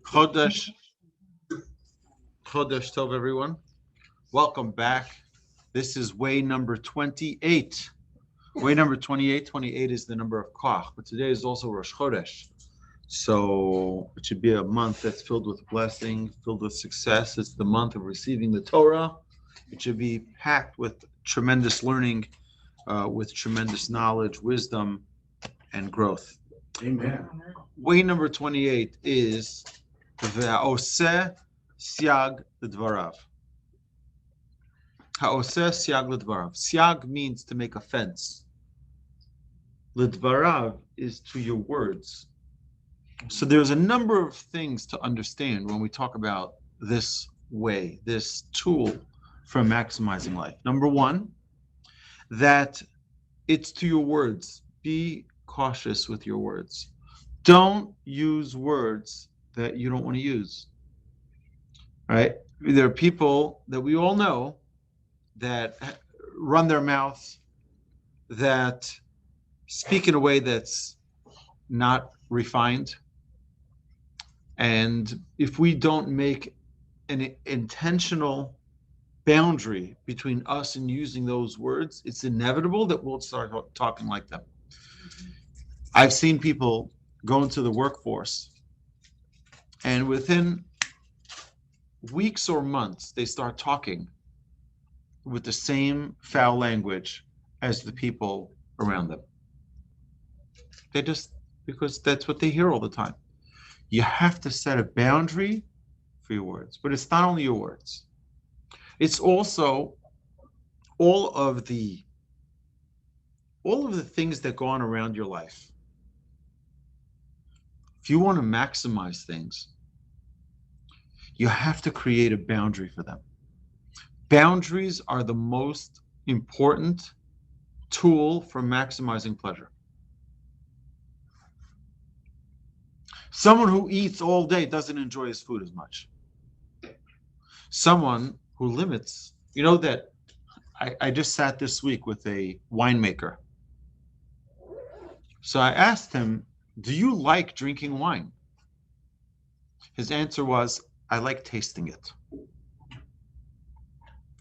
Chodesh, Chodesh Tov, everyone. Welcome back. This is way number 28. Way number 28. 28 is the number of Koach, but today is also Rosh Chodesh. So it should be a month that's filled with blessing, filled with success. It's the month of receiving the Torah. It should be packed with tremendous learning, with tremendous knowledge, wisdom, and growth. Amen. Way number 28 is Ha'oseh Siag L'Dvarav. Ha'oseh Siag L'Dvarav. Siag means to make a fence. L'Dvarav is to your words. So there's a number of things to understand when we talk about this way, this tool for maximizing life. Number one, that it's to your words. Be cautious with your words. Don't use words that you don't want to use. Right? There are people that we all know that run their mouths, that speak in a way that's not refined. And if we don't make an intentional boundary between us and using those words, it's inevitable that we'll start talking like them. I've seen people go into the workforce, and within weeks or months, they start talking with the same foul language as the people around them. They just, because that's what they hear all the time. You have to set a boundary for your words, but it's not only your words. It's also all of the things that go on around your life. If you want to maximize things, you have to create a boundary for them. Boundaries are the most important tool for maximizing pleasure. Someone who eats all day doesn't enjoy his food as much. Someone who limits, you know that I just sat this week with a winemaker. So I asked him, do you like drinking wine? His answer was, I like tasting it.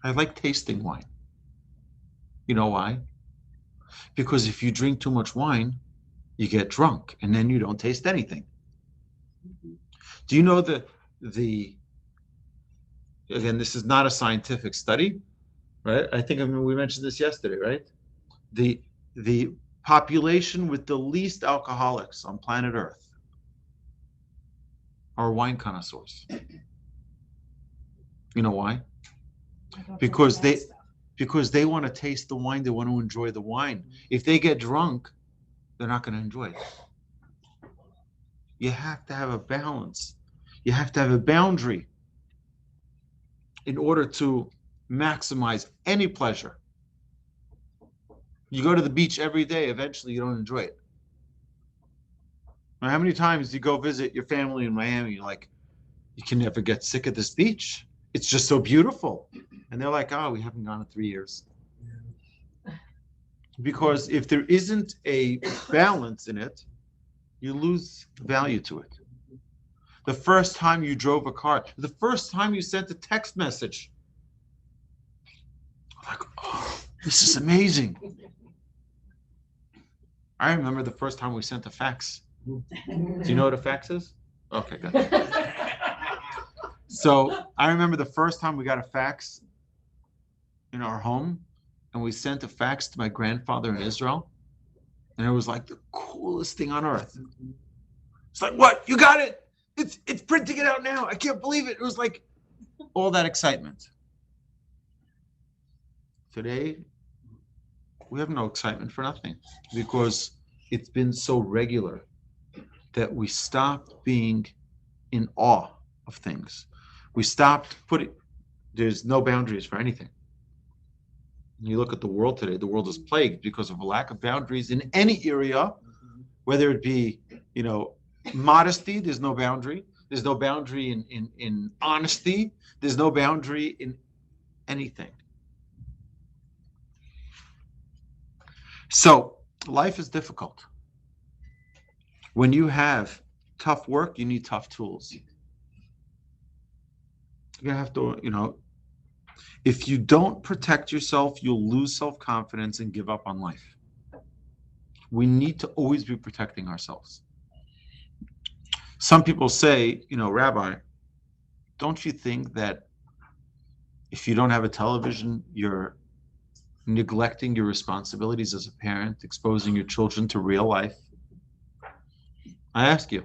I like tasting wine. You know why? Because if you drink too much wine, you get drunk and then you don't taste anything. Do you know again, this is not a scientific study, right? I think we mentioned this yesterday, right? The population with the least alcoholics on planet Earth are wine connoisseurs. You know why? Because they want to taste the wine, they want to enjoy the wine. If they get drunk, they're not going to enjoy it. You have to have a balance. You have to have a boundary in order to maximize any pleasure. You go to the beach every day, eventually you don't enjoy it. Now, how many times do you go visit your family in Miami, you're like, you can never get sick of this beach. It's just so beautiful. And they're like, oh, we haven't gone in 3 years. Because if there isn't a balance in it, you lose value to it. The first time you drove a car, the first time you sent a text message, like, oh, this is amazing. I remember the first time we sent a fax. Do you know what a fax is? Okay, good. So I remember the first time we got a fax in our home, and we sent a fax to my grandfather in Israel, and it was like the coolest thing on earth. It's like, what? You got it? It's printing it out now. I can't believe it. It was like all that excitement. Today, we have no excitement for nothing because it's been so regular that we stopped being in awe of things. We stopped there's no boundaries for anything. You look at the world today, the world is plagued because of a lack of boundaries in any area, whether it be, modesty, there's no boundary. There's no boundary in honesty. There's no boundary in anything. So life is difficult. When you have tough work, you need tough tools. You're gonna have to, if you don't protect yourself, you'll lose self-confidence and give up on life. We need to always be protecting ourselves. Some people say, Rabbi, don't you think that if you don't have a television, you're neglecting your responsibilities as a parent, exposing your children to real life? I ask you,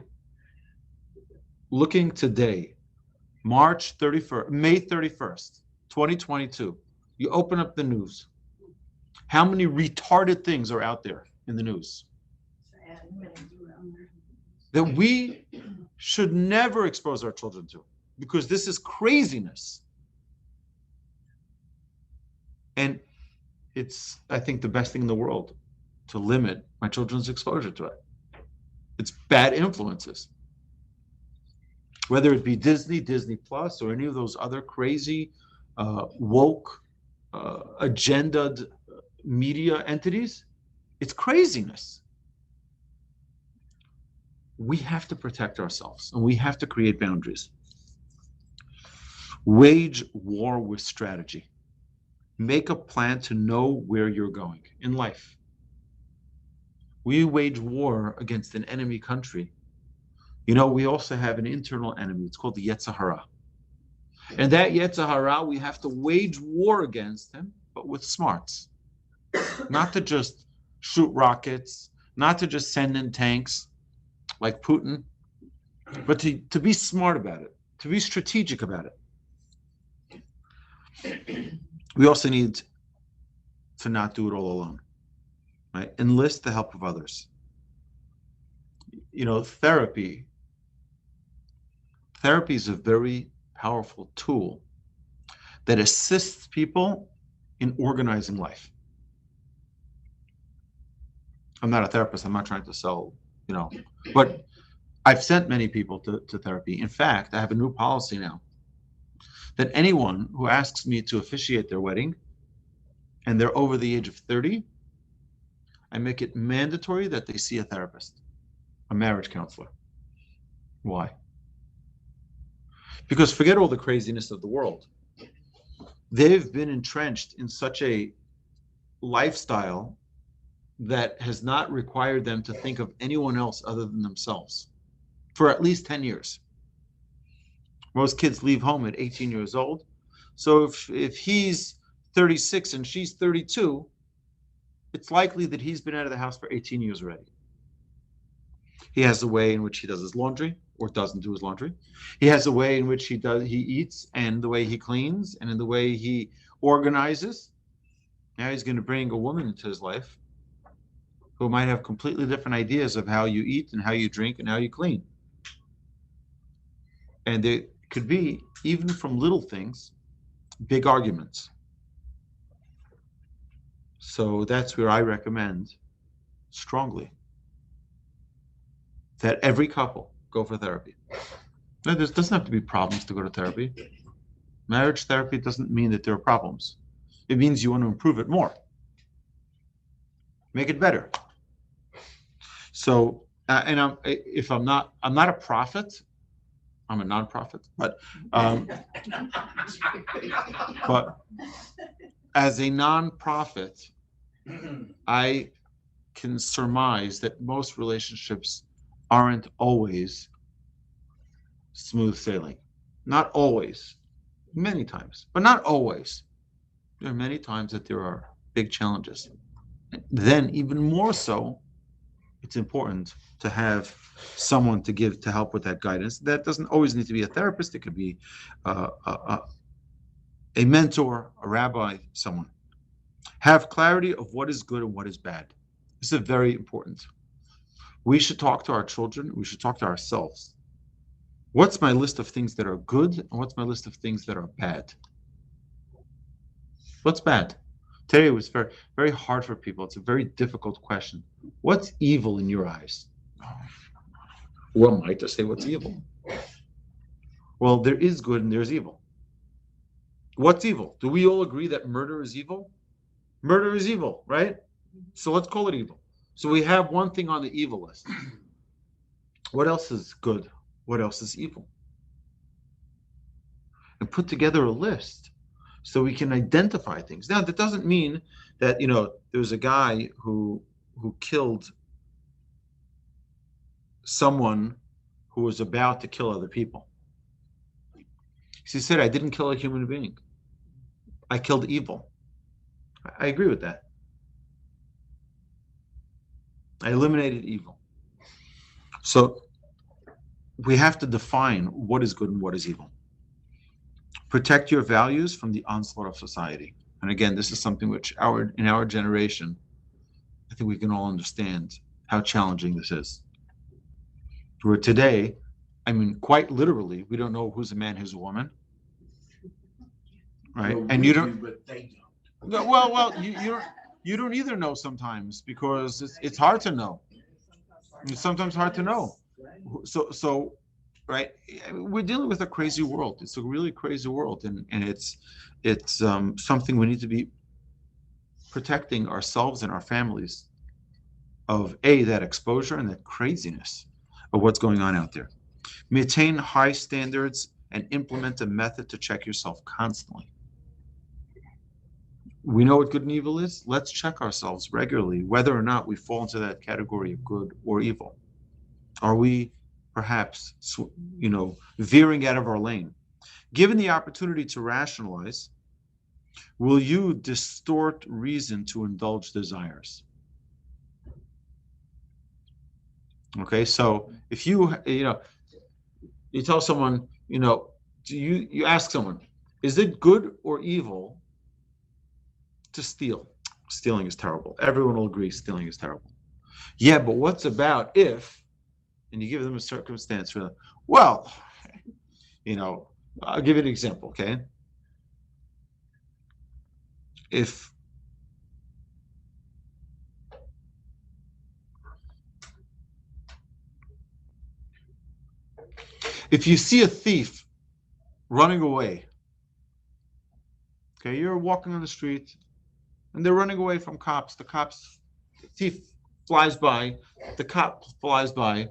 looking today, March 31st, May 31st, 2022, you open up the news. How many retarded things are out there in the news that we should never expose our children to, because this is craziness? And it's, I think, the best thing in the world to limit my children's exposure to it. It's bad influences. Whether it be Disney, Disney Plus, or any of those other crazy, woke, agendaed media entities, it's craziness. We have to protect ourselves, and we have to create boundaries. Wage war with strategy. Make a plan to know where you're going in life. We wage war against an enemy country. We also have an internal enemy. It's called the Yetzer Hara. And that Yetzer Hara, we have to wage war against him, but with smarts. Not to just shoot rockets, not to just send in tanks like Putin, but to be smart about it, to be strategic about it. We also need to not do it all alone, right? Enlist the help of others. Therapy is a very powerful tool that assists people in organizing life. I'm not a therapist. I'm not trying to sell, but I've sent many people to therapy. In fact, I have a new policy now that anyone who asks me to officiate their wedding and they're over the age of 30, I make it mandatory that they see a therapist, a marriage counselor. Why? Because forget all the craziness of the world. They've been entrenched in such a lifestyle that has not required them to think of anyone else other than themselves for at least 10 years. Most kids leave home at 18 years old. So if he's 36 and she's 32, it's likely that he's been out of the house for 18 years already. He has a way in which he does his laundry or doesn't do his laundry. He has a way in which he eats, and the way he cleans, and in the way he organizes. Now he's going to bring a woman into his life who might have completely different ideas of how you eat and how you drink and how you clean. And there could be, even from little things, big arguments. So that's where I recommend strongly that every couple go for therapy. Now, there doesn't have to be problems to go to therapy. Marriage therapy doesn't mean that there are problems. It means you want to improve it more. Make it better. So, and I'm not a prophet. I'm a non-profit, but as a non-profit, I can surmise that most relationships aren't always smooth sailing. Not always. Many times, but not always. There are many times that there are big challenges. Then, even more so, it's important to have someone to help with that guidance. That doesn't always need to be a therapist. It could be a mentor, a rabbi, someone. Have clarity of what is good and what is bad. This is very important. We should talk to our children. We should talk to ourselves. What's my list of things that are good, and what's my list of things that are bad? What's bad? Today it was very, very hard for people. It's a very difficult question. What's evil in your eyes? Who am I to say what's evil? Well, there is good and there's evil. What's evil? Do we all agree that murder is evil? Murder is evil, right? So let's call it evil. So we have one thing on the evil list. What else is good? What else is evil? and put together a list so we can identify things. Now, that doesn't mean that, there was a guy who killed someone who was about to kill other people. He said, I didn't kill a human being. I killed evil. I agree with that. I eliminated evil. So we have to define what is good and what is evil. Protect your values from the onslaught of society. And again, this is something which in our generation, I think we can all understand how challenging this is. Where today, quite literally, we don't know who's a man, who's a woman, right? Well, and you don't. But they don't. No, well, you don't either know sometimes, because it's hard to know. It's sometimes hard to know. So, right? We're dealing with a crazy world. It's a really crazy world, and it's something we need to be protecting ourselves and our families of that exposure and that craziness of what's going on out there. Maintain high standards and implement a method to check yourself constantly. We know what good and evil is. Let's check ourselves regularly whether or not we fall into that category of good or evil. Are we perhaps, veering out of our lane? Given the opportunity to rationalize, will you distort reason to indulge desires? Okay, so if you tell someone, you ask someone, is it good or evil to steal? Stealing is terrible. Everyone will agree stealing is terrible. Yeah, but what's about if, and you give them a circumstance for, well, I'll give you an example, okay? If you see a thief running away, okay, you're walking on the street and they're running away from cops. The thief flies by, the cop flies by,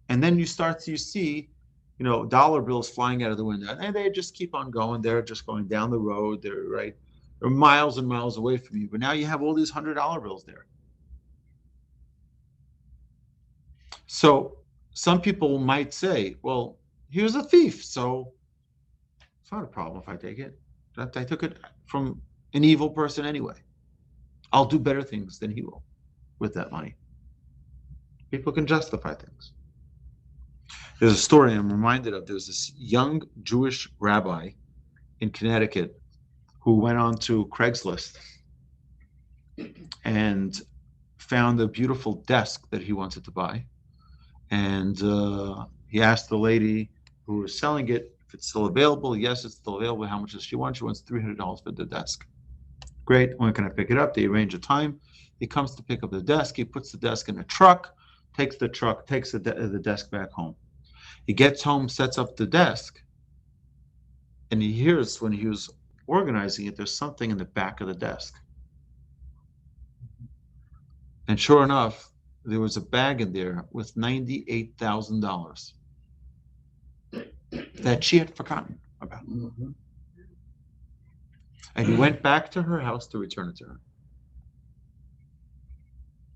and then you see, dollar bills flying out of the window, and they just keep on going. They're just going down the road. They're miles and miles away from you, but now you have all these $100 bills there. So some people might say, well, here's a thief, so it's not a problem if I take it. I took it from an evil person anyway. I'll do better things than he will with that money. People can justify things. There's a story I'm reminded of. There's this young Jewish rabbi in Connecticut who went on to Craigslist and found a beautiful desk that he wanted to buy. And he asked the lady who was selling it if it's still available. Yes, it's still available. How much does she want? She wants $300 for the desk. Great. When can I pick it up? They arrange a time. He comes to pick up the desk. He puts the desk in a truck, takes the desk back home. He gets home, sets up the desk, and he hears when he was organizing it, there's something in the back of the desk. And sure enough, there was a bag in there with $98,000 that she had forgotten about. Mm-hmm. And he went back to her house to return it to her.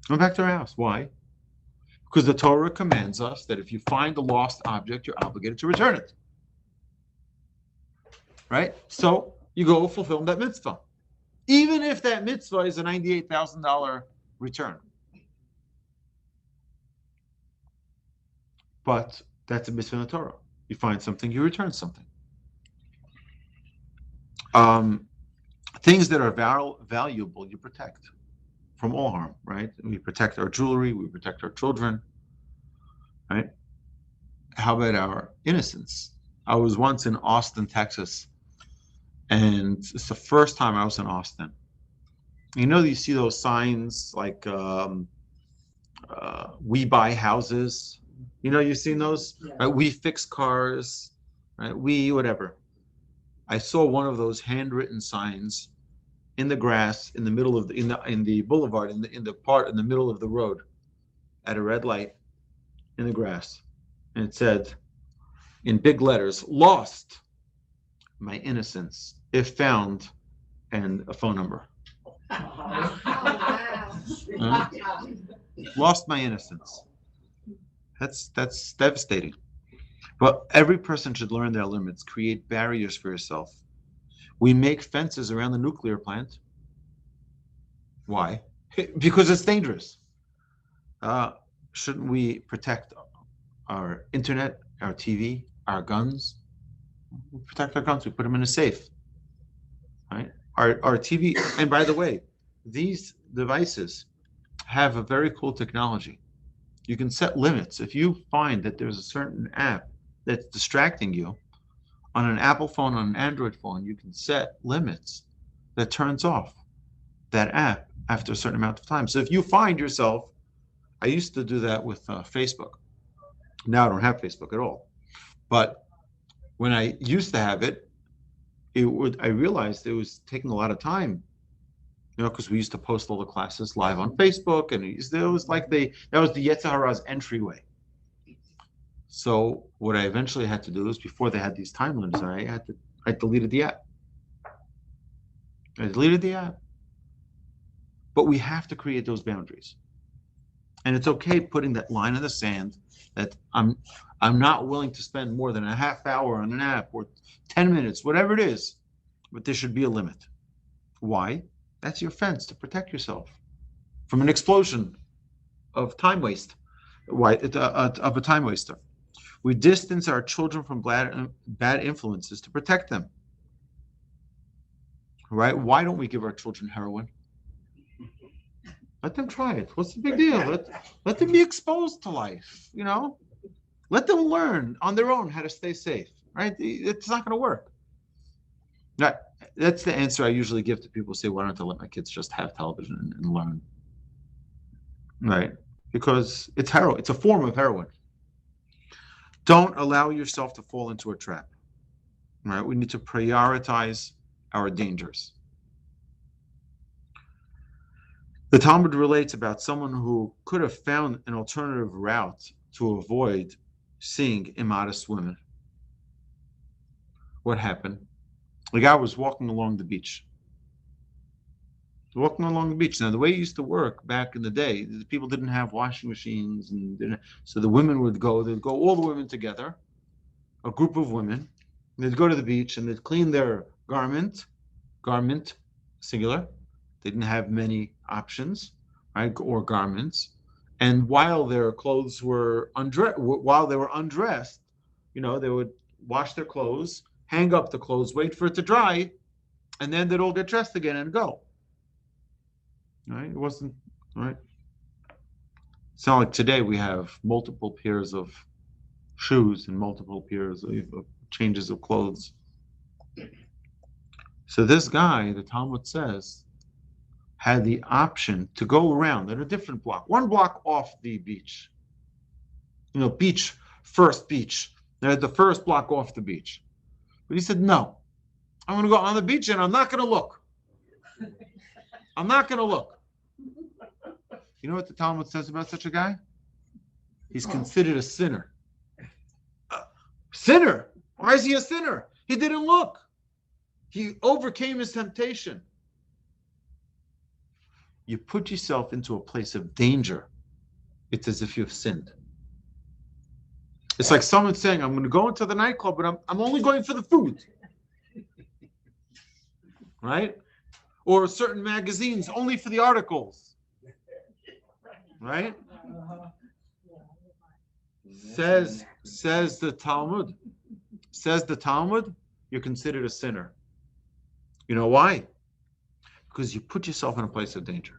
Went back to her house. Why? Because the Torah commands us that if you find a lost object, you're obligated to return it. Right? So you go fulfill that mitzvah. Even if that mitzvah is a $98,000 return. But that's a mitzvah in the Torah. You find something, you return something. Things that are valuable, you protect from all harm, right? We protect our jewelry, we protect our children, right? How about our innocence? I was once in Austin, Texas, and it's the first time I was in Austin. You see those signs like we buy houses. You've seen those? Yeah. Right? We fix cars, right? We whatever. I saw one of those handwritten signs in the grass in the middle of in the boulevard in the part in the middle of the road at a red light in the grass, and it said in big letters, "Lost. my innocence, if found, and a phone number. Lost my innocence. That's devastating. But every person should learn their limits, create barriers for yourself. We make fences around the nuclear plant. Why? Because it's dangerous. Shouldn't we protect our internet, our TV, our guns? We protect our guns. We put them in a safe. Right? Our TV, and by the way, these devices have a very cool technology. You can set limits. If you find that there's a certain app that's distracting you, on an Apple phone, on an Android phone, you can set limits that turns off that app after a certain amount of time. So if you find yourself, I used to do that with Facebook. Now I don't have Facebook at all. But when I used to have it, I realized it was taking a lot of time, because we used to post all the classes live on Facebook, and it was like that was the Yetzer Hara's entryway. So what I eventually had to do is, before they had these time limits, I deleted the app. But we have to create those boundaries. And it's okay putting that line in the sand that I'm not willing to spend more than a half hour on an app or 10 minutes, whatever it is, but there should be a limit. Why? That's your fence to protect yourself from an explosion of time waste, of a time waster. We distance our children from bad influences to protect them. Right? Why don't we give our children heroin? Let them try it. What's the big deal? Let them be exposed to life, Let them learn on their own how to stay safe, right? It's not going to work. That's the answer I usually give to people who say, why don't I let my kids just have television and learn? Right? Because it's heroin. It's a form of heroin. Don't allow yourself to fall into a trap. Right? We need to prioritize our dangers. The Talmud relates about someone who could have found an alternative route to avoid seeing immodest women. What happened? The guy was walking along the beach. Now, the way it used to work back in the day, people didn't have washing machines, so the women they'd go all the women together, a group of women, they'd go to the beach and they'd clean their garment, singular. They didn't have many options, right, or garments. And while their clothes were undressed, they would wash their clothes, hang up the clothes, wait for it to dry, and then they'd all get dressed again and go. Right? It wasn't right. It's not like today we have multiple pairs of shoes and multiple pairs of changes of clothes. So this guy, the Talmud says, had the option to go around at a different block, one block off the beach. First beach. They had the first block off the beach. But he said, no, I'm going to go on the beach and I'm not going to look. I'm not going to look. You know what the Talmud says about such a guy? He's considered a sinner. Sinner? Why is he a sinner? He didn't look. He overcame his temptation. You put yourself into a place of danger. It's as if you've sinned. It's like someone saying, I'm going to go into the nightclub, but I'm only going for the food. Right? Or certain magazines, only for the articles. Right? Says the Talmud. You're considered a sinner. You know why? Because you put yourself in a place of danger.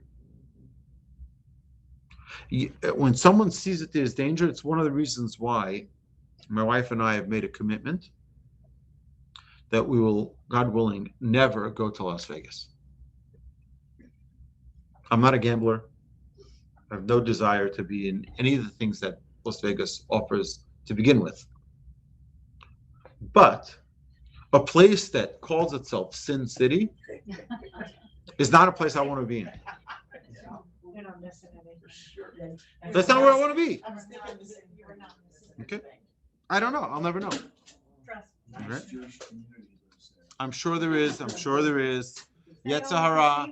When someone sees that there's danger, it's one of the reasons why my wife and I have made a commitment that we will, God willing, never go to Las Vegas. I'm not a gambler. I have no desire to be in any of the things that Las Vegas offers to begin with. But a place that calls itself Sin City is not a place I want to be in. That's not where I want to be. Okay. I don't know. I'll never know. Right? I'm sure there is. I'm sure there is. Yetzer hara.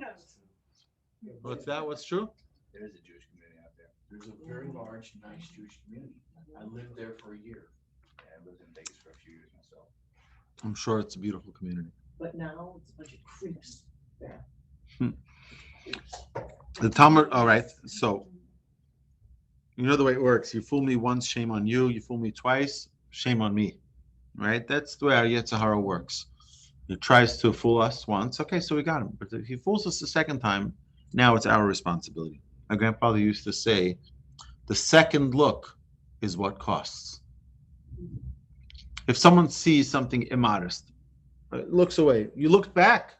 What's that? What's true? There is a Jewish community out there. There's a very large, nice Jewish community. I lived there for a year. I lived in Vegas for a few years myself. I'm sure it's a beautiful community. But now it's a bunch of creeps there. The Talmud, all right, so you know the way it works. You fool me once, shame on you. You fool me twice, shame on me. Right? That's the way our Yetzer hara works. He tries to fool us once. Okay, so we got him. But if he fools us the second time, now it's our responsibility. My grandfather used to say, the second look is what costs. If someone sees something immodest, looks away, you look back,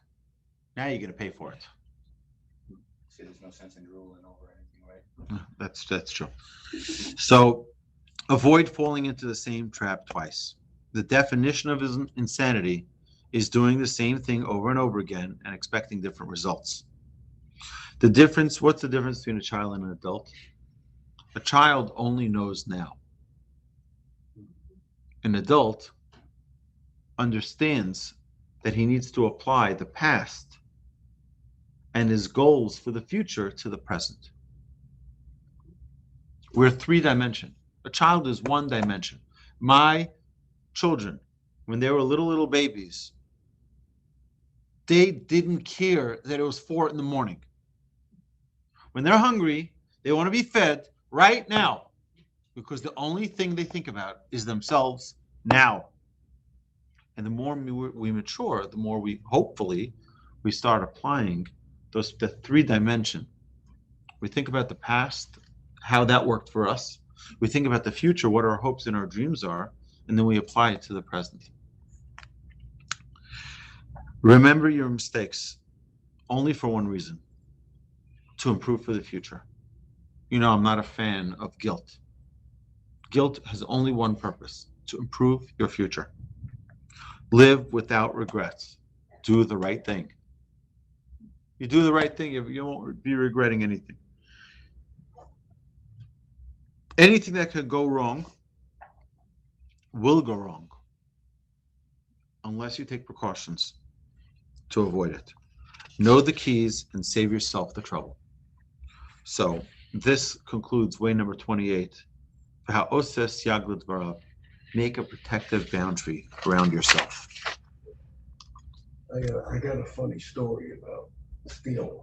now you're going to pay for it. See, there's no sense in drooling over anything, right? That's true. So avoid falling into the same trap twice. The definition of insanity is doing the same thing over and over again and expecting different results. What's the difference between a child and an adult? A child only knows now. An adult understands that he needs to apply the past and his goals for the future to the present. We're 3-dimensional. A child is 1 dimension. My children, when they were little babies, they didn't care that it was 4 a.m. When they're hungry, they want to be fed right now because the only thing they think about is themselves now. And the more we mature, the more we start applying the 3-dimension. We think about the past, how that worked for us. We think about the future, what our hopes and our dreams are, and then we apply it to the present. Remember your mistakes only for one reason, to improve for the future. You know, I'm not a fan of guilt. Guilt has only one purpose, to improve your future. Live without regrets. Do the right thing. You do the right thing, you won't be regretting anything. Anything that could go wrong will go wrong unless you take precautions to avoid it. Know the keys and save yourself the trouble. So this concludes way number 28. Make a protective boundary around yourself. I got a funny story about stealing.